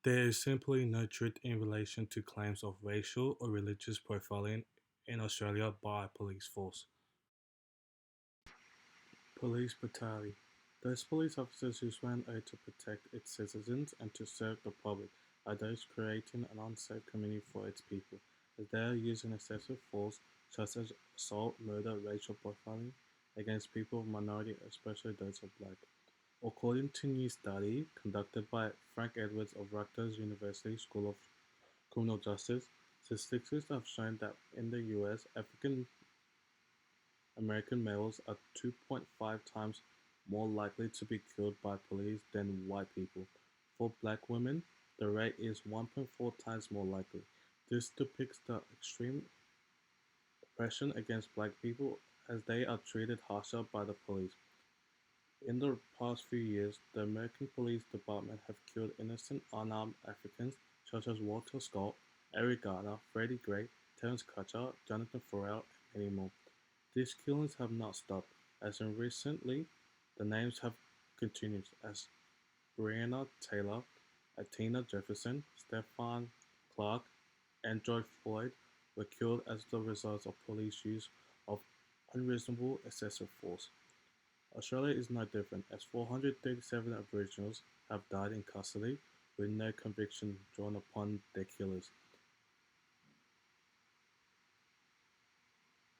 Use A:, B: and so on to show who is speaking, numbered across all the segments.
A: There is simply no truth in relation to claims of racial or religious profiling in Australia by a police force. Police brutality. Those police officers who swear an oath to protect its citizens and to serve the public are those creating an unsafe community for its people, as they are using excessive force such as assault, murder, racial profiling against people of minority, especially those of black. According to a new study conducted by Frank Edwards of Rutgers University School of Criminal Justice, statistics have shown that in the US, African American males are 2.5 times more likely to be killed by police than white people. For black women, the rate is 1.4 times more likely. This depicts the extreme oppression against black people as they are treated harsher by the police. In the past few years, the American Police Department have killed innocent unarmed Africans such as Walter Scott, Eric Garner, Freddie Gray, Terence Crutcher, Jonathan Farrell, and many more. These killings have not stopped, as in recently the names have continued as Breonna Taylor, Atina Jefferson, Stephon Clark, and George Floyd were killed as the result of police use of unreasonable excessive force. Australia is no different, as 437 Aboriginals have died in custody with no conviction drawn upon their killers.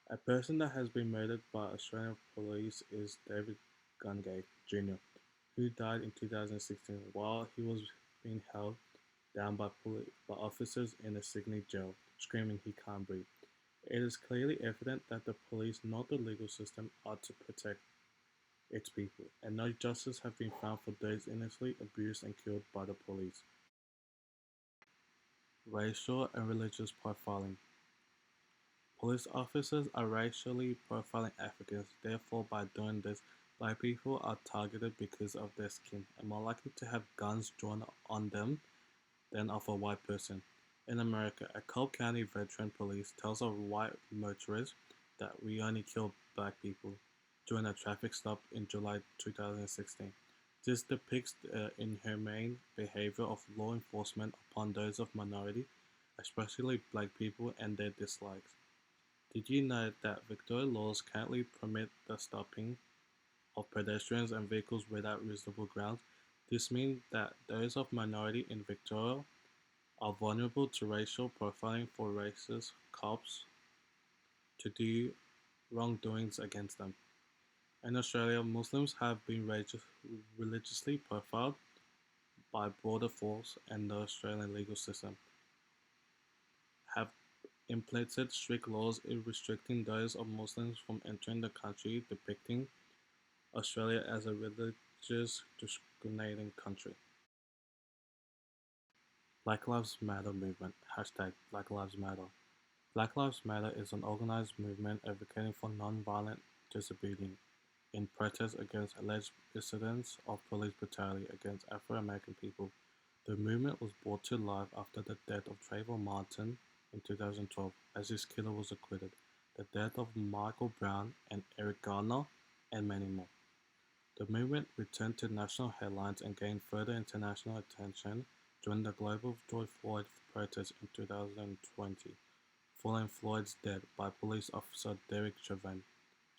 A: A person that has been murdered by Australian police is David Gungay Jr., who died in 2016 while he was being held down by officers in a Sydney jail, screaming he can't breathe. It is clearly evident that the police, not the legal system, are to protect its people, and no justice has been found for those innocently abused and killed by the police. Racial and religious profiling. Police officers are racially profiling Africans, therefore, by doing this, black people are targeted because of their skin and more likely to have guns drawn on them than of a white person. In America, a Cobb County veteran police tells a white motorist that we only kill black people during a traffic stop in July 2016. This depicts the inhumane behavior of law enforcement upon those of minority, especially black people, and their dislikes. Did you know that Victoria laws currently permit the stopping of pedestrians and vehicles without reasonable grounds? This means that those of minority in Victoria are vulnerable to racial profiling for racist cops to do wrongdoings against them. In Australia, Muslims have been religiously profiled by border force, and the Australian legal system have implemented strict laws in restricting those of Muslims from entering the country, depicting Australia as a religious discriminating country. Black Lives Matter movement. Hashtag Black Lives Matter. Black Lives Matter is an organized movement advocating for non-violent disobedience in protest against alleged incidents of police brutality against Afro-American people. The movement was brought to life after the death of Trayvon Martin in 2012, as his killer was acquitted, the death of Michael Brown and Eric Garner, and many more. The movement returned to national headlines and gained further international attention during the global George Floyd protests in 2020, following Floyd's death by police officer Derek Chauvin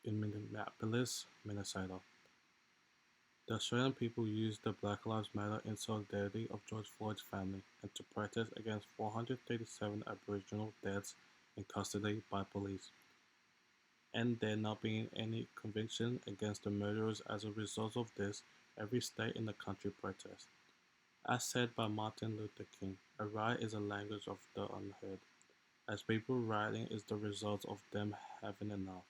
A: in Minneapolis, Minnesota. The Australian people used the Black Lives Matter in solidarity of George Floyd's family and to protest against 437 Aboriginal deaths in custody by police, and there not being any conviction against the murderers. As a result of this, every state in the country protests. As said by Martin Luther King, a riot is a language of the unheard, as people rioting is the result of them having enough,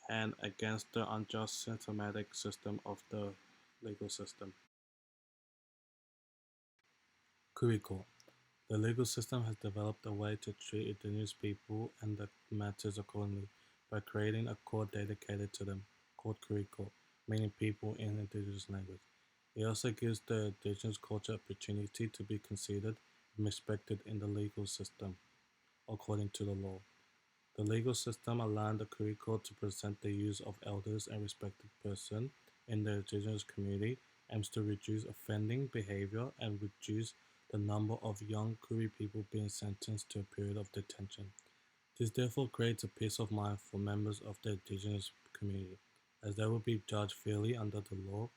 A: and against the unjust systematic system of the legal system. Curricle. The legal system has developed a way to treat indigenous people and the matters accordingly by creating a court dedicated to them, called curricle, meaning people in indigenous language. It also gives the indigenous culture opportunity to be considered and respected in the legal system, according to the law. The legal system allowed the curricle to present the views of elders and respected persons in the indigenous community aims to reduce offending behavior and reduce the number of young Kuri people being sentenced to a period of detention. This therefore creates a peace of mind for members of the indigenous community, as they will be judged fairly under the law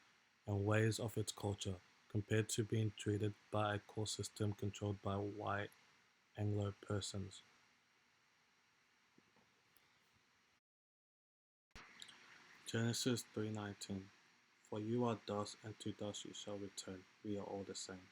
A: and ways of its culture, compared to being treated by a court system controlled by white Anglo persons. Genesis 3:19. For you are dust, and to dust you shall return. We are all the same.